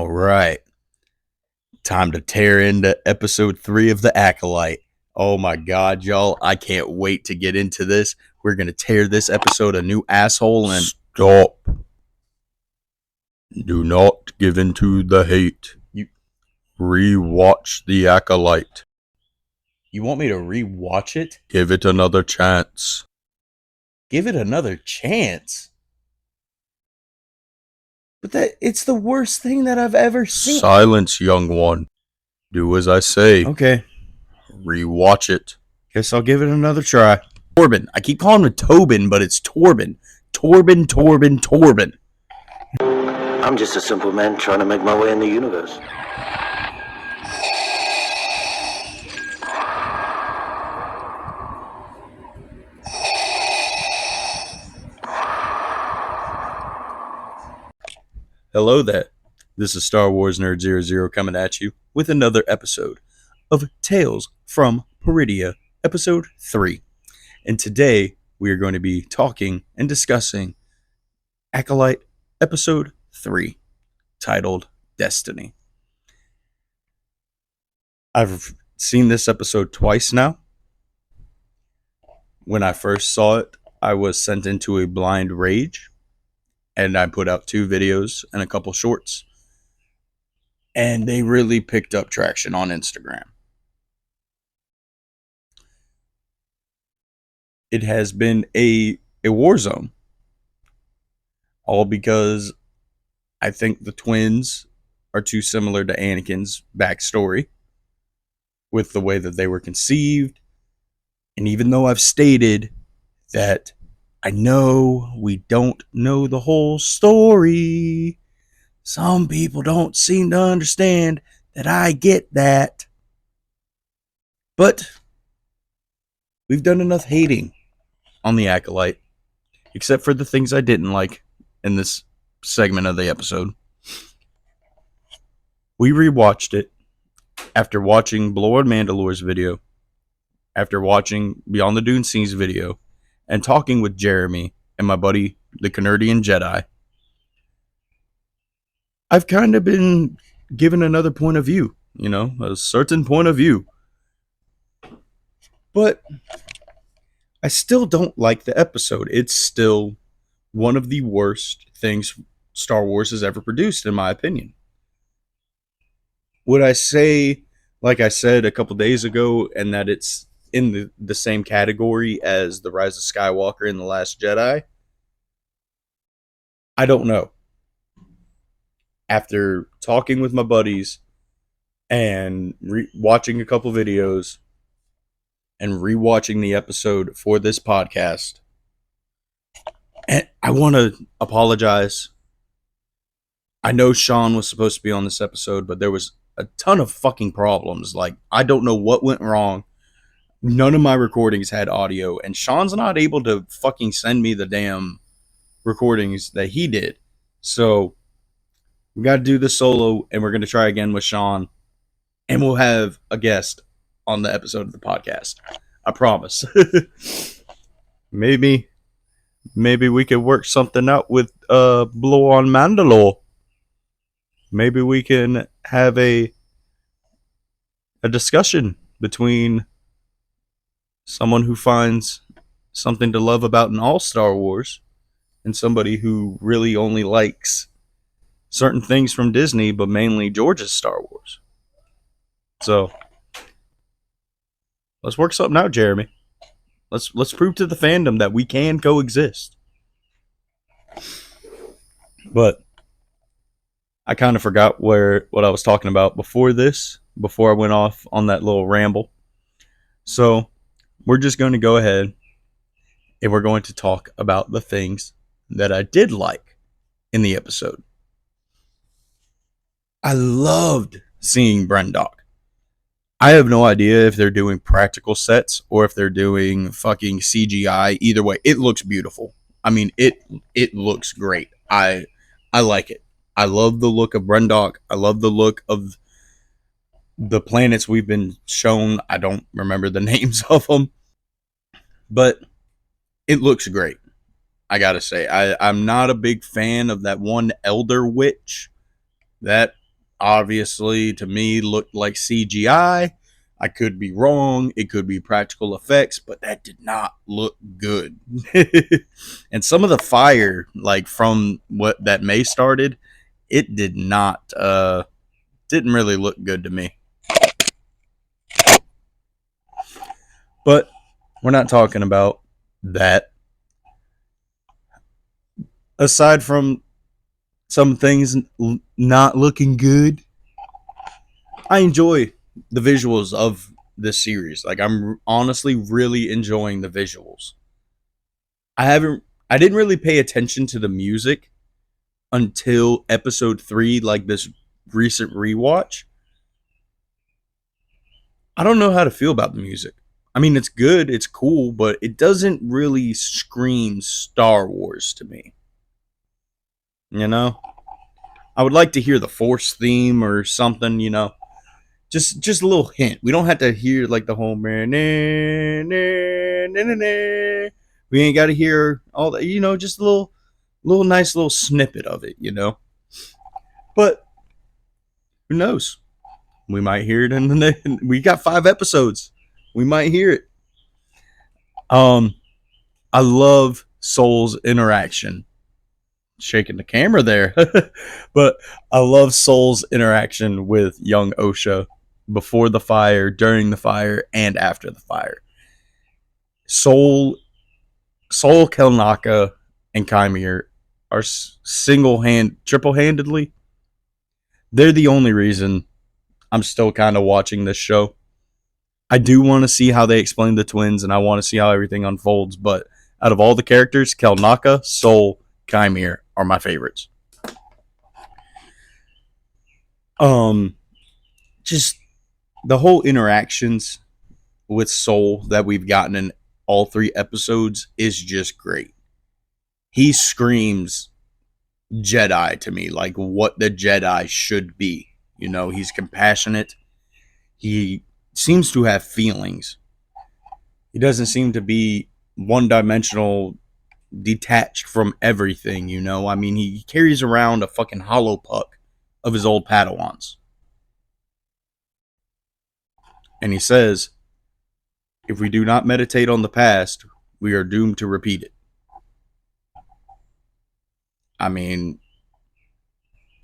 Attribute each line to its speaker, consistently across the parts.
Speaker 1: All right. Time to tear into episode 3 of The Acolyte. Oh my God, y'all. I can't wait to get into this. We're going to tear this episode a new asshole and... Stop. Do not give in to the hate. You rewatch The Acolyte. You want me to rewatch it? Give it another chance. Give it another chance? But it's the worst thing that I've ever seen. Silence, young one. Do as I say. Okay. Rewatch it. Guess I'll give it another try. Torben. I keep calling him Tobin, but it's Torben. Torben.
Speaker 2: I'm just a simple man trying to make my way in the universe.
Speaker 1: Hello there. This is Star Wars Nerd 00 coming at you with another episode of Tales from Peridia, episode 3. And today we are going to be talking and discussing Acolyte episode 3, titled Destiny. I've seen this episode twice now. When I first saw it, I was sent into a blind rage, and I put out 2 videos and a couple shorts, and they really picked up traction on Instagram. It has been a war zone, all because I think the twins are too similar to Anakin's backstory with the way that they were conceived. And even though I've stated that I know we don't know the whole story, some people don't seem to understand that I get that. But we've done enough hating on the Acolyte, except for the things I didn't like in this segment of the episode. We rewatched it after watching Lord Mandalore's video, after watching Beyond the Dune Scenes video, and talking with Jeremy and my buddy, the Canardian Jedi. I've kind of been given another point of view, a certain point of view. But I still don't like the episode. It's still one of the worst things Star Wars has ever produced, in my opinion. Would I say, like I said a couple days ago, and that it's in the same category as The Rise of Skywalker and The Last Jedi? I don't know. After talking with my buddies and watching a couple videos and rewatching the episode for this podcast, and I want to apologize. I know Sean was supposed to be on this episode, but there was a ton of fucking problems. Like, I don't know what went wrong. None of my recordings had audio, and Sean's not able to fucking send me the damn recordings that he did. So we got to do this solo, and we're going to try again with Sean, and we'll have a guest on the episode of the podcast. I promise. Maybe we could work something out with Blow on Mandalore. Maybe we can have a discussion between someone who finds something to love about in all Star Wars and somebody who really only likes certain things from Disney, but mainly George's Star Wars. So let's work something out, Jeremy. Let's prove to the fandom that we can coexist. But I kind of forgot what I was talking about before I went off on that little ramble. So we're just going to go ahead and we're going to talk about the things that I did like in the episode. I loved seeing Brendok. I have no idea if they're doing practical sets or if they're doing fucking CGI. Either way, it looks beautiful. I mean, it looks great. I like it. I love the look of Brendok. I love the look of the planets we've been shown. I don't remember the names of them, but it looks great. I gotta say, I'm not a big fan of that one Elder Witch. That obviously to me looked like CGI. I could be wrong. It could be practical effects, but that did not look good. And some of the fire, like from what that May started, it did not didn't really look good to me. But we're not talking about that. Aside from some things not looking good, I enjoy the visuals of this series. Like I'm honestly really enjoying the visuals. I didn't really pay attention to the music until episode 3, like this recent rewatch. I don't know how to feel about the music. I mean, it's good, it's cool, but it doesn't really scream Star Wars to me. You know? I would like to hear the Force theme or something, you know. Just a little hint. We don't have to hear like the whole man. We ain't got to hear all that, you know, just a little nice little snippet of it, you know. But who knows? We might hear it in the we got 5 episodes. We might hear it. Um I love Soul's interaction. Shaking the camera there. But I love Soul's interaction with young Osha before the fire, during the fire, and after the fire. Soul Kelnaka and Kymir are triple handedly. They're the only reason I'm still kind of watching this show. I do want to see how they explain the twins, and I want to see how everything unfolds. But out of all the characters, Kelnaka, Soul, Kymir are my favorites. Just the whole interactions with Soul that we've gotten in all 3 episodes is just great. He screams Jedi to me, like what the Jedi should be. You know, he's compassionate. He seems to have feelings. He doesn't seem to be one dimensional, detached from everything, you know? I mean, he carries around a fucking hollow puck of his old Padawans. And he says, if we do not meditate on the past, we are doomed to repeat it. I mean,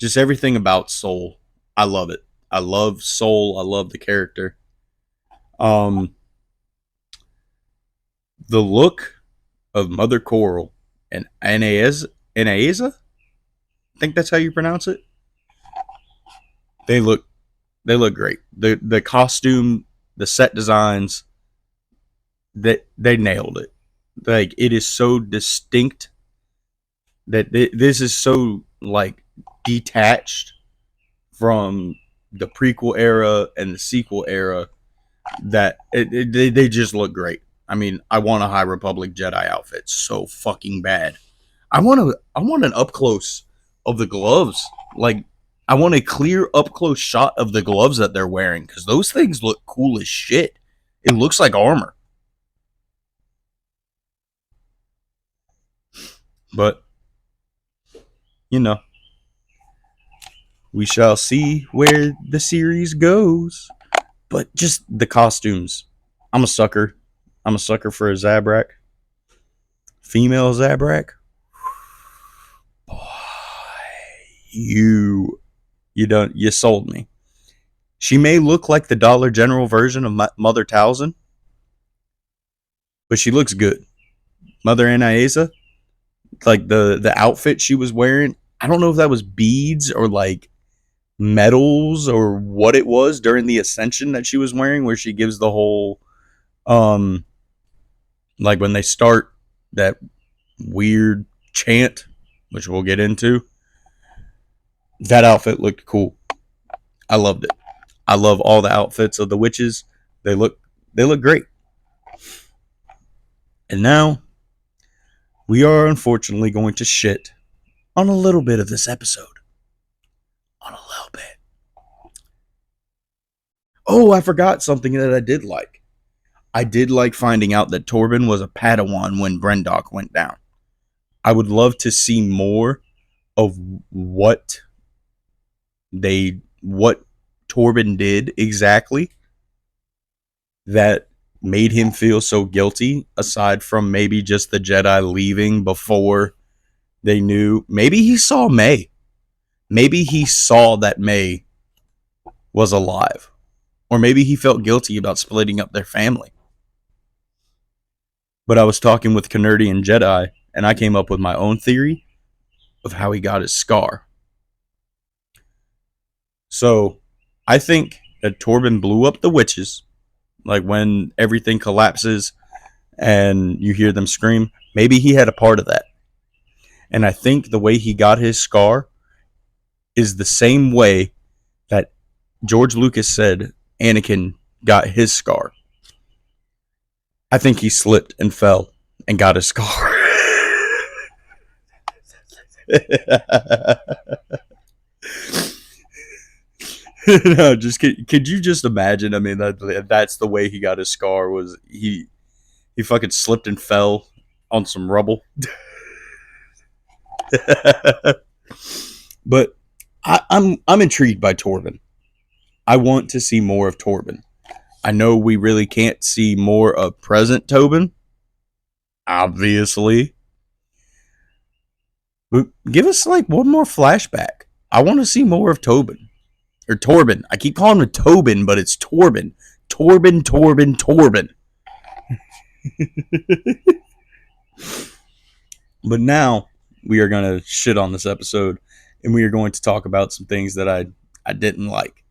Speaker 1: just everything about Soul. I love it. I love Soul. I love the character. Um, the look of Mother Coral and Anaeza, I think that's how you pronounce it. They look great. The costume, the set designs, that they nailed it. Like it is so distinct that this is so like detached from the prequel era and the sequel era that they just look great. I mean, I want a High Republic Jedi outfit so fucking bad. I want an up close of the gloves. Like I want a clear up close shot of the gloves that they're wearing because those things look cool as shit. It looks like armor. But you know, we shall see where the series goes. But just the costumes. I'm a sucker. I'm a sucker for a Zabrak. Female Zabrak. Boy, you sold me. She may look like the Dollar General version of Mother Talzin, but she looks good. Mother Anaeza, like the outfit she was wearing, I don't know if that was beads or like metals or what it was during the ascension that she was wearing, where she gives the whole like when they start that weird chant, which we'll get into. That outfit looked cool. I loved it. I love all the outfits of the witches. They look great. And now we are unfortunately going to shit on a little bit of this episode. On a little bit. Oh, I forgot something that I did like. I did like finding out that Torben was a Padawan when Brendock went down. I would love to see more of what they what Torben did exactly that made him feel so guilty, aside from maybe just the Jedi leaving before they knew. Maybe he saw May. Maybe he saw that May was alive. Or maybe he felt guilty about splitting up their family. But I was talking with Canardian Jedi, and I came up with my own theory of how he got his scar. So, I think that Torben blew up the witches, like when everything collapses and you hear them scream. Maybe he had a part of that. And I think the way he got his scar is the same way that George Lucas said Anakin got his scar. I think he slipped and fell and got his scar. No, just could you just imagine? I mean, that's the way he got his scar. Was he fucking slipped and fell on some rubble? But I'm intrigued by Torben. I want to see more of Torben. I know we really can't see more of present Tobin, obviously. But give us like one more flashback. I want to see more of Tobin. Or Torben. I keep calling him Tobin, but it's Torben. Torben. But now we are going to shit on this episode, and we are going to talk about some things that I didn't like.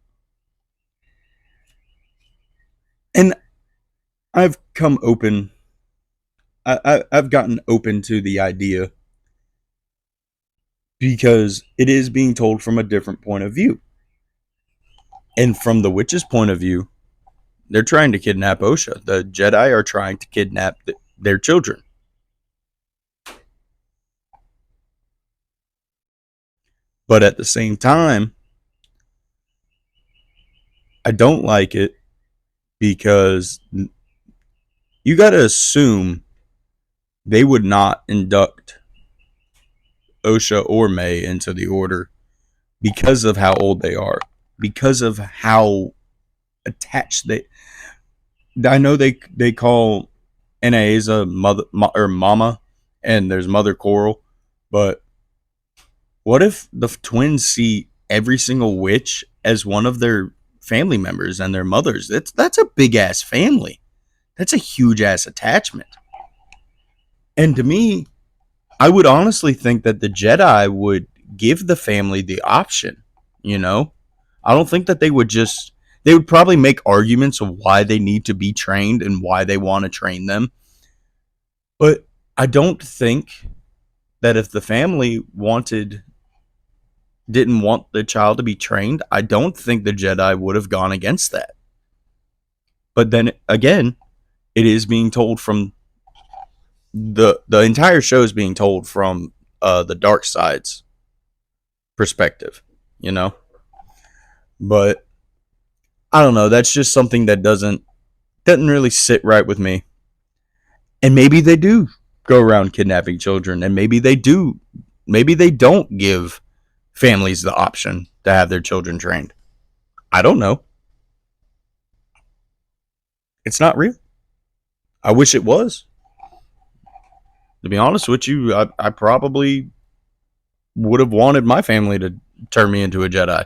Speaker 1: And I've come open. I've gotten open to the idea because it is being told from a different point of view. And from the witch's point of view, they're trying to kidnap Osha. The Jedi are trying to kidnap their children. But at the same time, I don't like it because you got to assume they would not induct Osha or May into the order because of how old they are, because of how attached they. I know they call Anaeza mother or mama, and there's Mother Coral, but what if the twins see every single witch as one of their family members and their mothers? That's a big ass family. That's a huge ass attachment. And to me, I would honestly think that the Jedi would give the family the option, you know? I don't think that they would just. They would probably make arguments of why they need to be trained and why they want to train them. But I don't think that if the family didn't want the child to be trained, I don't think the Jedi would have gone against that. But then again, it is being told from the entire show is being told from the dark side's perspective, you know? But I don't know, that's just something that doesn't really sit right with me. And maybe they do go around kidnapping children, and maybe they don't give families the option to have their children trained. I don't know. It's not real. I wish it was. To be honest with you, I probably would have wanted my family to turn me into a Jedi.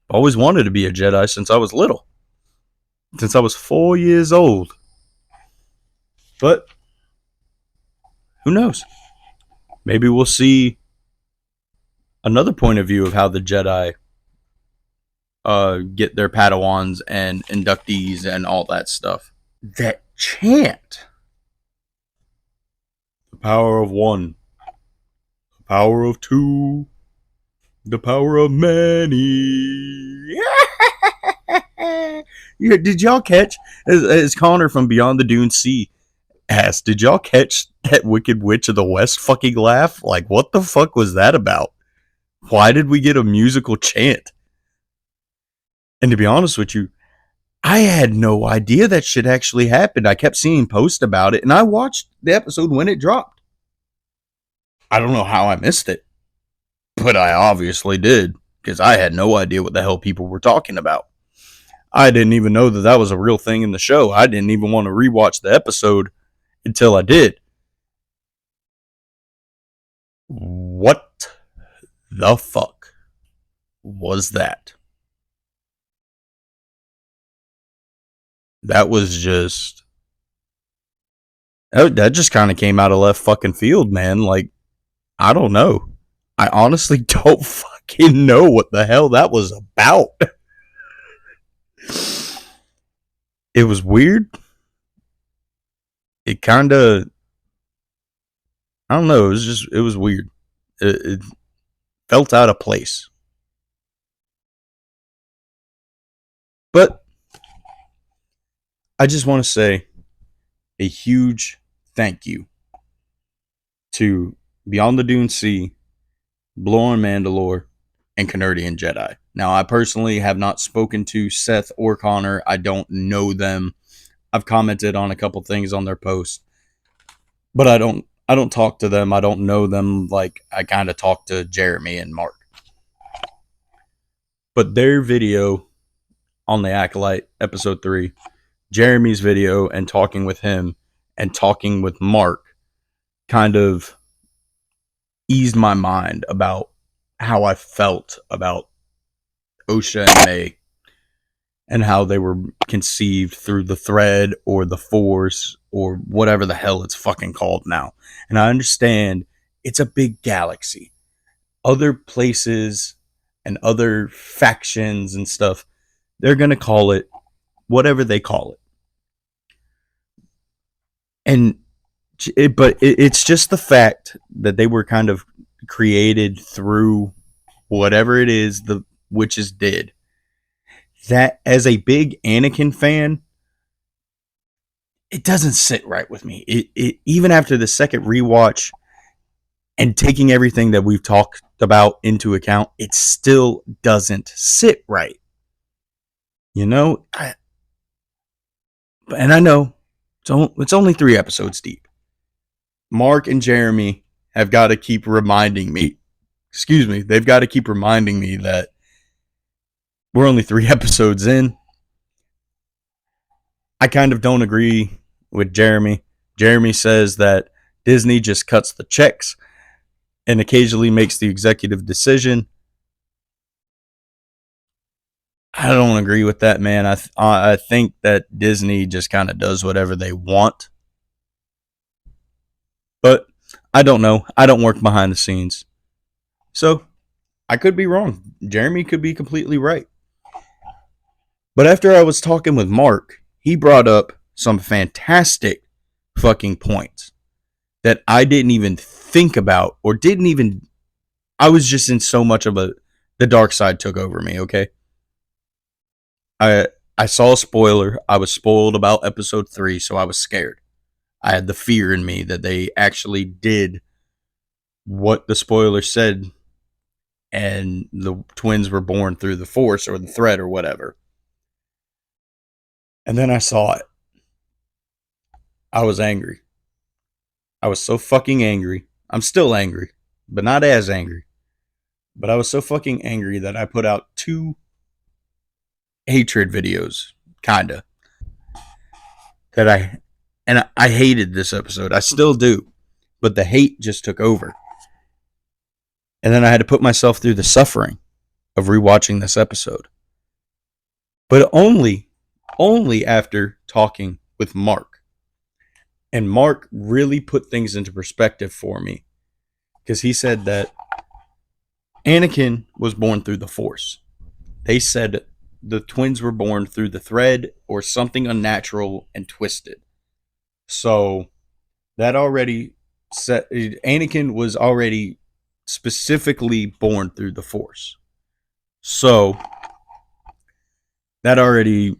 Speaker 1: I've always wanted to be a Jedi since I was little. Since I was 4 years old. But who knows? Maybe we'll see another point of view of how the Jedi get their Padawans and inductees and all that stuff. That chant. The power of one. The power of two. The power of many. Yeah, did y'all catch, as Connor from Beyond the Dune Sea asked, did y'all catch that Wicked Witch of the West fucking laugh? Like, what the fuck was that about? Why did we get a musical chant? And to be honest with you, I had no idea that shit actually happened. I kept seeing posts about it, and I watched the episode when it dropped. I don't know how I missed it, but I obviously did. because I had no idea what the hell people were talking about. I didn't even know that that was a real thing in the show. I didn't even want to rewatch the episode until I did. What the fuck was that? That was just that just kind of came out of left fucking field, man. Like, I don't know. I honestly don't fucking know what the hell that was about. It was weird. It kind of, I don't know. It was weird. It felt out of place. But I just want to say a huge thank you to Beyond the Dune Sea, Blorn Mandalore, and Canardian Jedi. Now, I personally have not spoken to Seth or Connor. I don't know them. I've commented on a couple things on their posts, but I don't talk to them. I don't know them like I kind of talk to Jeremy and Mark. But their video on the Acolyte episode 3, Jeremy's video and talking with him and talking with Mark kind of eased my mind about how I felt about Osha and May and how they were conceived through the thread or the force or whatever the hell it's fucking called now. And I understand it's a big galaxy. Other places and other factions and stuff, they're going to call it whatever they call it. And it's just the fact that they were kind of created through whatever it is the witches did. That, as a big Anakin fan, it doesn't sit right with me. It even after the second rewatch and taking everything that we've talked about into account, it still doesn't sit right. You know, and I know it's only 3 episodes deep. Mark and Jeremy have got to keep reminding me. Excuse me, they've got to keep reminding me that we're only 3 episodes in. I kind of don't agree with Jeremy. Jeremy says that Disney just cuts the checks and occasionally makes the executive decision. I don't agree with that, man. I think that Disney just kind of does whatever they want. But I don't know. I don't work behind the scenes. So I could be wrong. Jeremy could be completely right. But after I was talking with Mark, he brought up some fantastic fucking points that I didn't even think about or didn't even. I was just in so much of the dark side took over me, okay? I saw a spoiler. I was spoiled about episode 3, so I was scared. I had the fear in me that they actually did what the spoiler said and the twins were born through the force or the thread or whatever. And then I saw it. I was angry. I was so fucking angry. I'm still angry, but not as angry. But I was so fucking angry that I put out 2 hatred videos, kinda. I hated this episode. I still do. But the hate just took over. And then I had to put myself through the suffering of rewatching this episode. But only after talking with Mark. And Mark really put things into perspective for me. Because he said that Anakin was born through the Force. They said the twins were born through the thread or something unnatural and twisted. So that already set. Anakin was already specifically born through the Force. So that already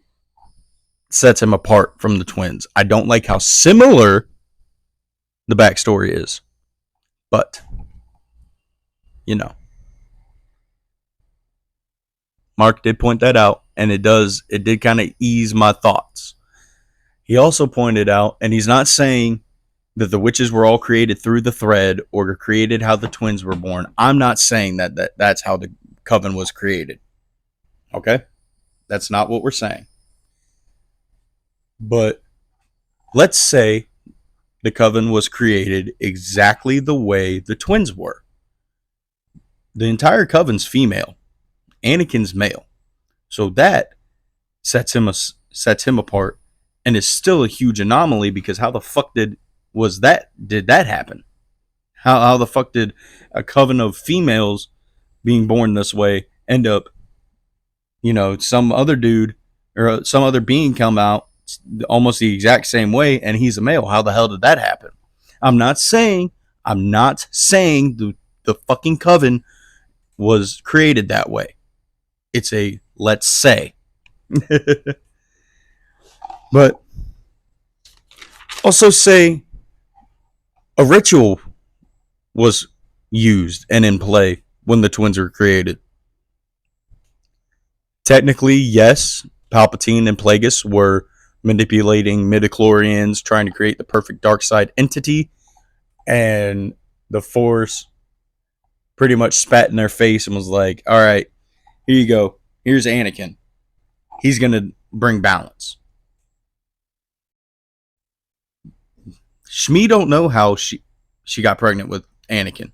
Speaker 1: sets him apart from the twins. I don't like how similar the backstory is. But, you know. Mark did point that out, and it did kind of ease my thoughts. He also pointed out, and he's not saying that the witches were all created through the thread or created how the twins were born. I'm not saying that that's how the coven was created. Okay? That's not what we're saying. But let's say the coven was created exactly the way the twins were. The entire coven's female. Anakin's male. So that sets him apart and is still a huge anomaly because how the fuck did that happen? How the fuck did a coven of females being born this way end up, some other dude or some other being come out almost the exact same way and he's a male? How the hell did that happen? I'm not saying the fucking coven was created that way. It's a let's say. But also say a ritual was used and in play when the twins were created. Technically, yes, Palpatine and Plagueis were manipulating midichlorians, trying to create the perfect dark side entity, and the Force pretty much spat in their face and was like, all right, here you go. Here's Anakin. He's going to bring balance. Shmi don't know how she got pregnant with Anakin.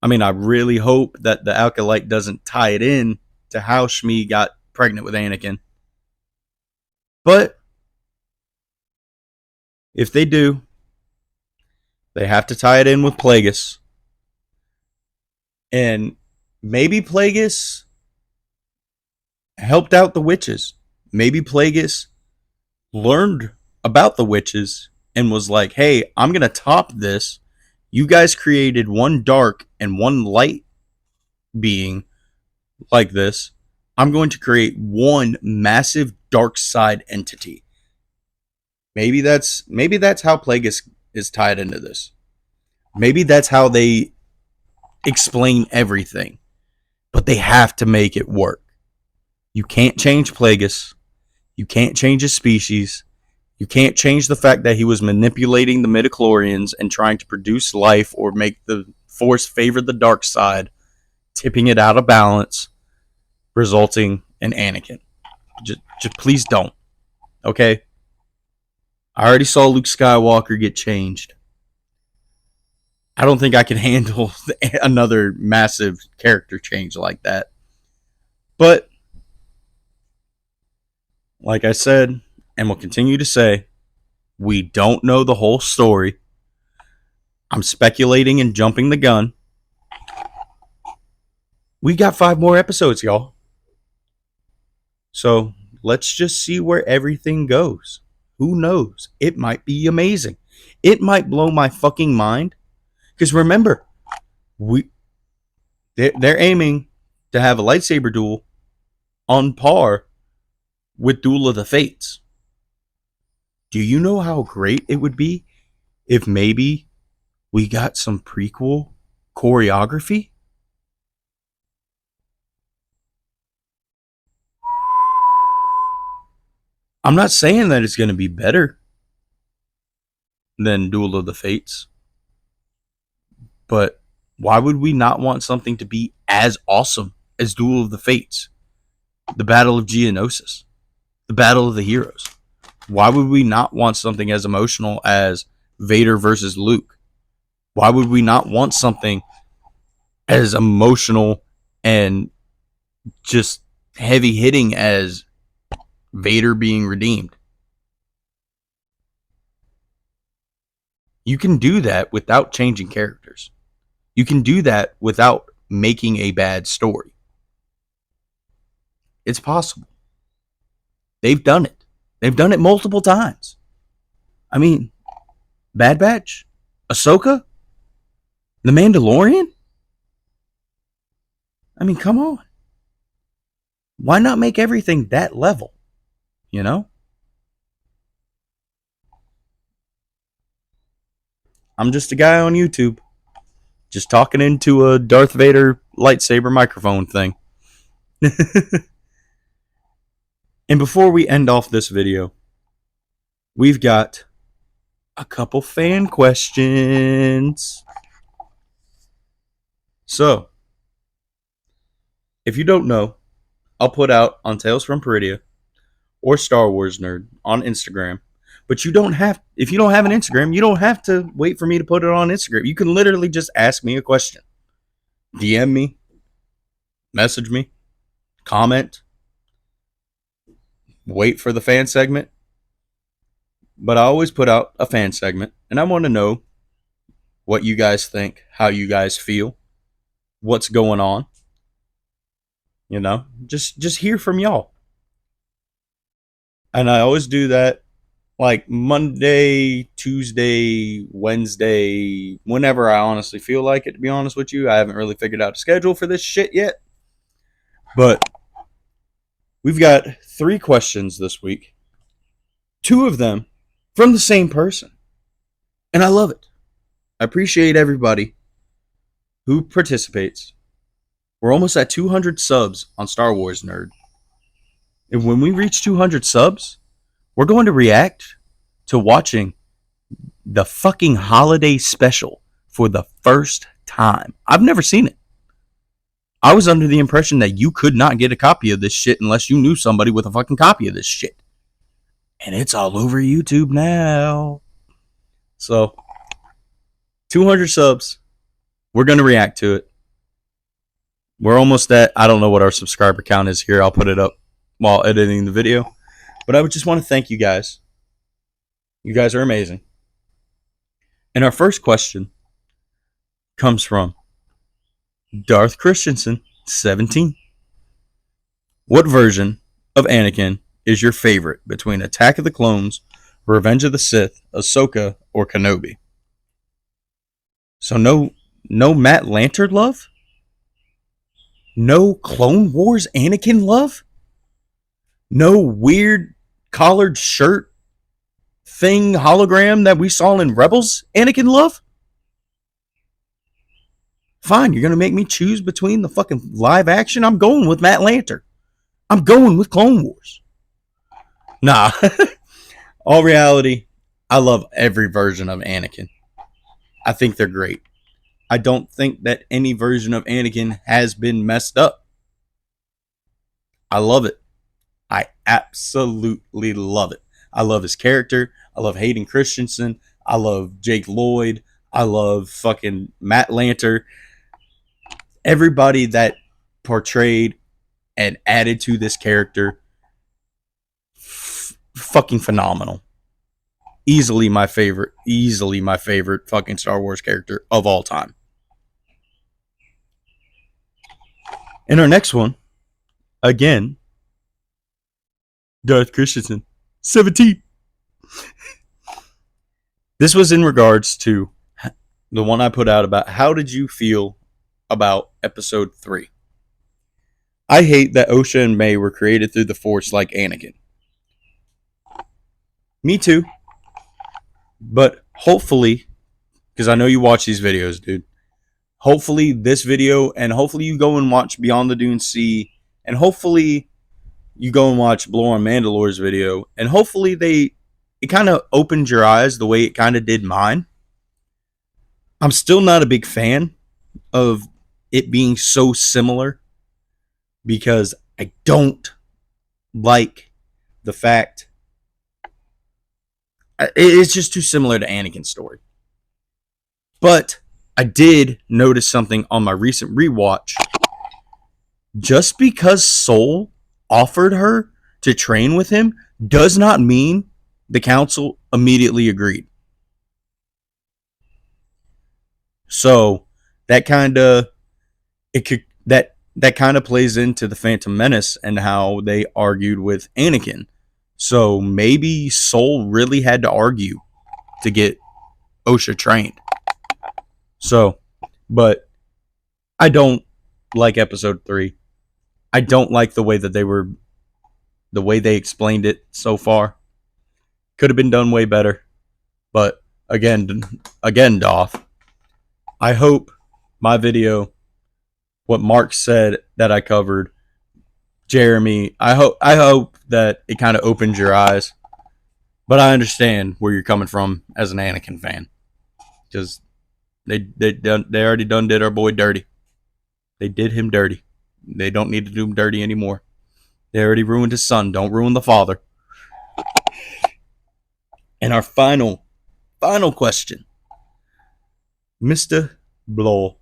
Speaker 1: I mean, I really hope that the Acolyte doesn't tie it in to how Shmi got pregnant with Anakin. But if they do, they have to tie it in with Plagueis. And maybe Plagueis helped out the witches. Maybe Plagueis learned about the witches and was like, hey, I'm going to top this. You guys created one dark and one light being like this. I'm going to create one massive dark side entity. Maybe that's how Plagueis is tied into this. Maybe that's how they explain everything. But they have to make it work. You can't change Plagueis. You can't change his species. You can't change the fact that he was manipulating the midichlorians and trying to produce life or make the Force favor the dark side, tipping it out of balance, resulting in Anakin. Just please don't. Okay? I already saw Luke Skywalker get changed. I don't think I can handle another massive character change like that. But, like I said, and will continue to say, we don't know the whole story. I'm speculating and jumping the gun. We got 5 more episodes, y'all. So let's just see where everything goes. Who knows? It might be amazing. It might blow my fucking mind. Because remember, they're aiming to have a lightsaber duel on par with Duel of the Fates. Do you know how great it would be if maybe we got some prequel choreography? I'm not saying that it's going to be better than Duel of the Fates, but why would we not want something to be as awesome as Duel of the Fates? The Battle of Geonosis, the Battle of the Heroes. Why would we not want something as emotional as Vader versus Luke? Why would we not want something as emotional and just heavy hitting as Vader being redeemed? You can do that without changing characters. You can do that without making a bad story. It's possible. They've done it. They've done it multiple times. I mean, Bad Batch, Ahsoka, The Mandalorian. I mean, come on. Why not make everything that level? You know? I'm just a guy on YouTube, just talking into a Darth Vader lightsaber microphone thing. And before we end off this video, we've got a couple fan questions. So, If you don't know, I'll put out on Tales from Peridia or Star Wars Nerd on Instagram. But you don't have, if you don't have an Instagram, you don't have to wait for me to put it on Instagram. You can literally just ask me a question. DM me, message me, comment, wait for the fan segment. But I always put out a fan segment, and I want to know what you guys think, how you guys feel, what's going on. You know, just hear from y'all. And I always do that like Monday, Tuesday, Wednesday, whenever I honestly feel like it, to be honest with you. I haven't really figured out a schedule for this shit yet. But we've got 3 questions this week. 2 of them from the same person. And I love it. I appreciate everybody who participates. We're almost at 200 subs on Star Wars Nerd. And when we reach 200 subs, we're going to react to watching the fucking holiday special for the first time. I've never seen it. I was under the impression that you could not get a copy of this shit unless you knew somebody with a fucking copy of this shit. And it's all over YouTube now. So, 200 subs. We're going to react to it. We're almost at, I don't know what our subscriber count is here. I'll put it up while editing the video. But I would just want to thank you guys. You guys are amazing. And our first question comes from Darth Christensen, 17. What version of Anakin is your favorite between Attack of the Clones, Revenge of the Sith, Ahsoka, or Kenobi? So no Matt Lanter love? No Clone Wars Anakin love? No weird collared shirt thing hologram that we saw in Rebels Anakin love? Fine, you're going to make me choose between the fucking live action? I'm going with Matt Lanter. I'm going with Clone Wars. Nah. All reality, I love every version of Anakin. I think they're great. I don't think that any version of Anakin has been messed up. I love it. I absolutely love it. I love his character. I love Hayden Christensen. I love Jake Lloyd. I love fucking Matt Lanter. Everybody that portrayed and added to this character, fucking phenomenal. Easily my favorite fucking Star Wars character of all time. And our next one, again, Darth Christensen, 17. This was in regards to the one I put out about how did you feel about episode 3. I hate that Osha and May were created through the Force like Anakin. Me too. But hopefully, because I know you watch these videos, dude. Hopefully this video, and hopefully you go and watch Beyond the Dune Sea, and hopefully you go and watch Blow on Mandalore's video, and hopefully it kind of opened your eyes the way it kind of did mine. I'm still not a big fan of it being so similar because I don't like the fact it's just too similar to Anakin's story. But I did notice something on my recent rewatch. Just because Soul offered her to train with him does not mean the council immediately agreed. So that kind of that kind of plays into the Phantom Menace and how they argued with Anakin. So maybe Soul really had to argue to get Osha trained. So, but I don't like episode 3. I don't like the way that the way they explained it so far. Could have been done way better. But again, Doth, I hope my video, what Mark said that I covered, Jeremy, I hope that it kind of opened your eyes. But I understand where you're coming from as an Anakin fan, because they already did our boy dirty. They did him dirty. They don't need to do him dirty anymore. They already ruined his son. Don't ruin the father. And our final question. Mr. Blow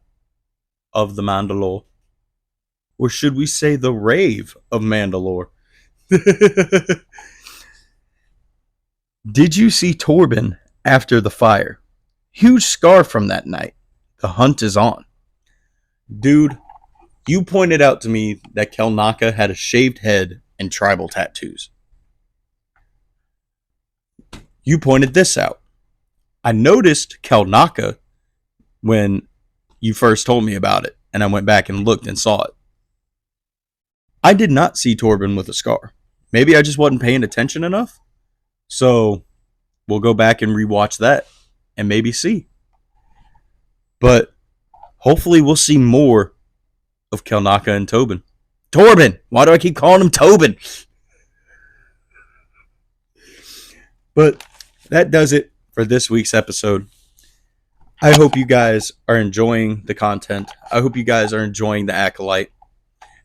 Speaker 1: of the Mandalore. Or should we say the Rave of Mandalore? Did you see Torben after the fire? Huge scar from that night. The hunt is on. Dude, you pointed out to me that Kelnaka had a shaved head and tribal tattoos. You pointed this out. I noticed Kelnaka when you first told me about it, and I went back and looked and saw it. I did not see Torben with a scar. Maybe I just wasn't paying attention enough. So we'll go back and rewatch that and maybe see. But hopefully we'll see more of Kelnaka and Tobin. Torben! Why do I keep calling him Tobin? But that does it for this week's episode. I hope you guys are enjoying the content. I hope you guys are enjoying the Acolyte.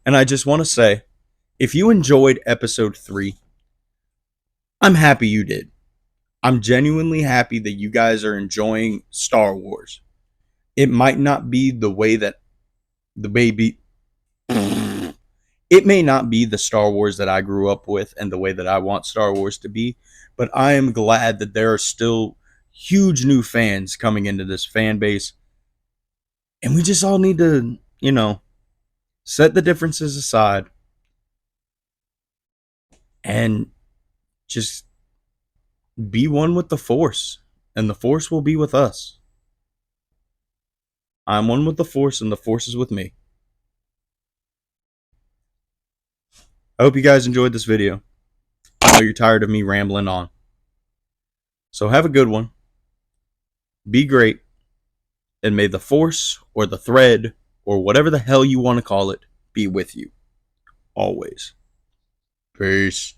Speaker 1: And I just want to say, if you enjoyed episode 3, I'm happy you did. I'm genuinely happy that you guys are enjoying Star Wars. It might not be the way that the baby... It may not be the Star Wars that I grew up with and the way that I want Star Wars to be, but I am glad that there are still huge new fans coming into this fan base. And we just all need to, set the differences aside and just be one with the Force, and the Force will be with us. I'm one with the Force, and the Force is with me. I hope you guys enjoyed this video. I know you're tired of me rambling on. So have a good one. Be great. And may the Force or the thread or whatever the hell you want to call it be with you. Always. Peace.